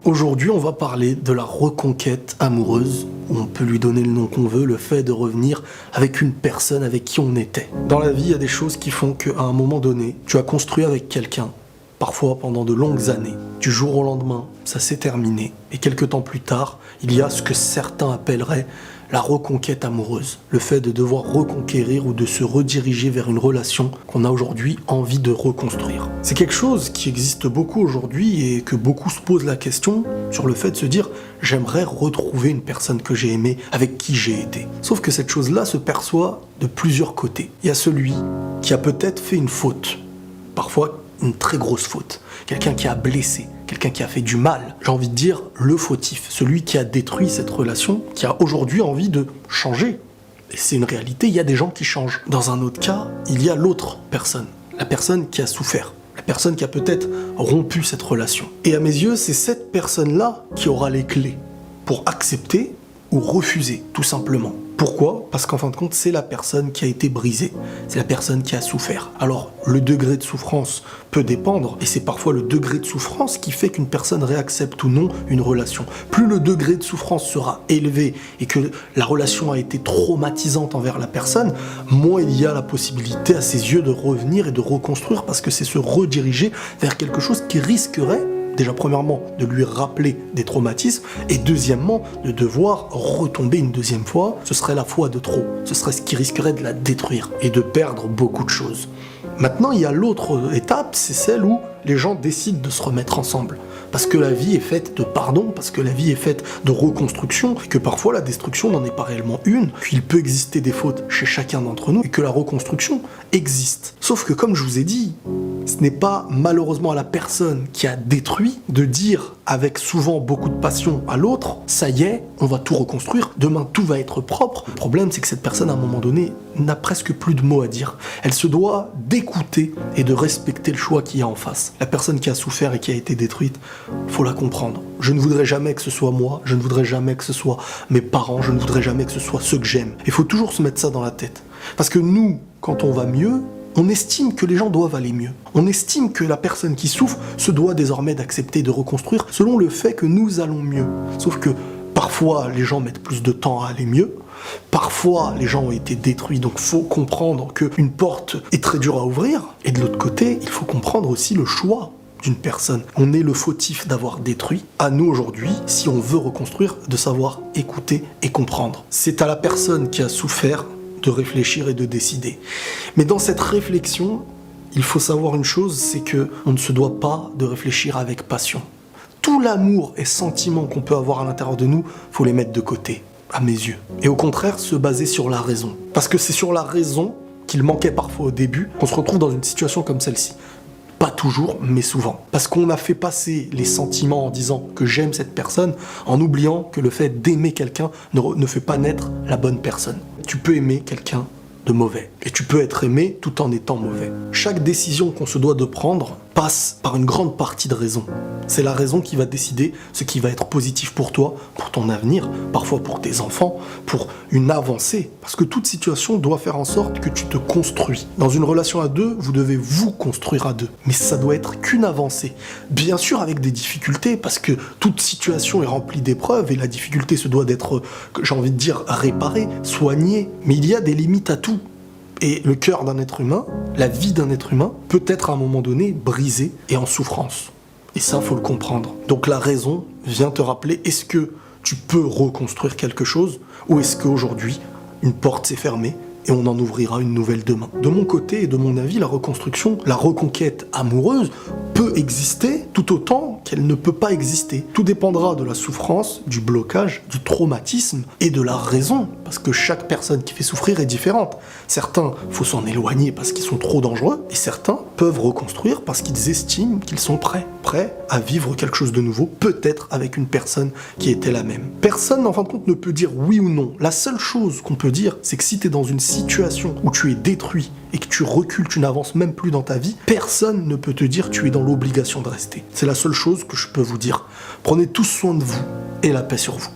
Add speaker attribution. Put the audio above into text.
Speaker 1: Aujourd'hui, on va parler de la reconquête amoureuse, ou on peut lui donner le nom qu'on veut, le fait de revenir avec une personne avec qui on était. Dans la vie, il y a des choses qui font qu'à un moment donné, tu as construit avec quelqu'un, parfois pendant de longues années. Du jour au lendemain, ça s'est terminé. Et quelques temps plus tard, il y a ce que certains appelleraient la reconquête amoureuse. Le fait de devoir reconquérir ou de se rediriger vers une relation qu'on a aujourd'hui envie de reconstruire. C'est quelque chose qui existe beaucoup aujourd'hui et que beaucoup se posent la question sur le fait de se dire « j'aimerais retrouver une personne que j'ai aimée, avec qui j'ai été ». Sauf que cette chose-là se perçoit de plusieurs côtés. Il y a celui qui a peut-être fait une faute, parfois une très grosse faute, quelqu'un qui a blessé, quelqu'un qui a fait du mal, j'ai envie de dire le fautif, celui qui a détruit cette relation, qui a aujourd'hui envie de changer. Et c'est une réalité, il y a des gens qui changent. Dans un autre cas, il y a l'autre personne, la personne qui a souffert, la personne qui a peut-être rompu cette relation. Et à mes yeux, c'est cette personne-là qui aura les clés pour accepter ou refuser, tout simplement. Pourquoi ? Parce qu'en fin de compte, c'est la personne qui a été brisée, c'est la personne qui a souffert. Alors, le degré de souffrance peut dépendre, et c'est parfois le degré de souffrance qui fait qu'une personne réaccepte ou non une relation. Plus le degré de souffrance sera élevé et que la relation a été traumatisante envers la personne, moins il y a la possibilité à ses yeux de revenir et de reconstruire, parce que c'est se rediriger vers quelque chose qui risquerait déjà premièrement de lui rappeler des traumatismes et deuxièmement de devoir retomber une deuxième fois. Ce serait la fois de trop, ce serait ce qui risquerait de la détruire et de perdre beaucoup de choses. Maintenant, il y a l'autre étape, c'est celle où les gens décident de se remettre ensemble. Parce que la vie est faite de pardon, parce que la vie est faite de reconstruction, et que parfois la destruction n'en est pas réellement une, qu'il peut exister des fautes chez chacun d'entre nous, et que la reconstruction existe. Sauf que comme je vous ai dit, ce n'est pas malheureusement à la personne qui a détruit de dire avec souvent beaucoup de passion à l'autre, ça y est, on va tout reconstruire, demain tout va être propre. Le problème, c'est que cette personne, à un moment donné, n'a presque plus de mots à dire. Elle se doit d'écouter et de respecter le choix qu'il y a en face. La personne qui a souffert et qui a été détruite, faut la comprendre. Je ne voudrais jamais que ce soit moi, je ne voudrais jamais que ce soit mes parents, je ne voudrais jamais que ce soit ceux que j'aime. Il faut toujours se mettre ça dans la tête. Parce que nous, quand on va mieux, on estime que les gens doivent aller mieux. On estime que la personne qui souffre se doit désormais d'accepter et de reconstruire selon le fait que nous allons mieux. Sauf que parfois, les gens mettent plus de temps à aller mieux. Parfois, les gens ont été détruits, donc il faut comprendre qu'une porte est très dure à ouvrir. Et de l'autre côté, il faut comprendre aussi le choix d'une personne. On est le fautif d'avoir détruit. À nous aujourd'hui, si on veut reconstruire, de savoir écouter et comprendre. C'est à la personne qui a souffert de réfléchir et de décider. Mais dans cette réflexion, il faut savoir une chose, c'est que on ne se doit pas de réfléchir avec passion. Tout l'amour et sentiments qu'on peut avoir à l'intérieur de nous, faut les mettre de côté, à mes yeux. Et au contraire, se baser sur la raison. Parce que c'est sur la raison qu'il manquait parfois au début qu'on se retrouve dans une situation comme celle-ci. Pas toujours, mais souvent. Parce qu'on a fait passer les sentiments en disant que j'aime cette personne, en oubliant que le fait d'aimer quelqu'un ne fait pas naître la bonne personne. Tu peux aimer quelqu'un de mauvais. Et tu peux être aimé tout en étant mauvais. Chaque décision qu'on se doit de prendre passe par une grande partie de raison. C'est la raison qui va décider ce qui va être positif pour toi, pour ton avenir, parfois pour tes enfants, pour une avancée. Parce que toute situation doit faire en sorte que tu te construis. Dans une relation à deux, vous devez vous construire à deux. Mais ça doit être qu'une avancée. Bien sûr avec des difficultés, parce que toute situation est remplie d'épreuves et la difficulté se doit d'être, j'ai envie de dire, réparée, soignée. Mais il y a des limites à tout. Et le cœur d'un être humain, la vie d'un être humain, peut être à un moment donné brisé et en souffrance. Et ça, faut le comprendre. Donc la raison vient te rappeler, est-ce que tu peux reconstruire quelque chose ou est-ce qu'aujourd'hui, une porte s'est fermée et on en ouvrira une nouvelle demain. De mon côté et de mon avis, la reconstruction, la reconquête amoureuse peut exister tout autant qu'elle ne peut pas exister. Tout dépendra de la souffrance, du blocage, du traumatisme et de la raison, parce que chaque personne qui fait souffrir est différente. Certains, faut s'en éloigner parce qu'ils sont trop dangereux, et certains peuvent reconstruire parce qu'ils estiment qu'ils sont prêts à vivre quelque chose de nouveau, peut-être avec une personne qui était la même. Personne, en fin de compte, ne peut dire oui ou non. La seule chose qu'on peut dire, c'est que si tu es dans une situation où tu es détruit et que tu recules, tu n'avances même plus dans ta vie, personne ne peut te dire que tu es dans l'obligation de rester. C'est la seule chose que je peux vous dire. Prenez tous soin de vous et la paix sur vous.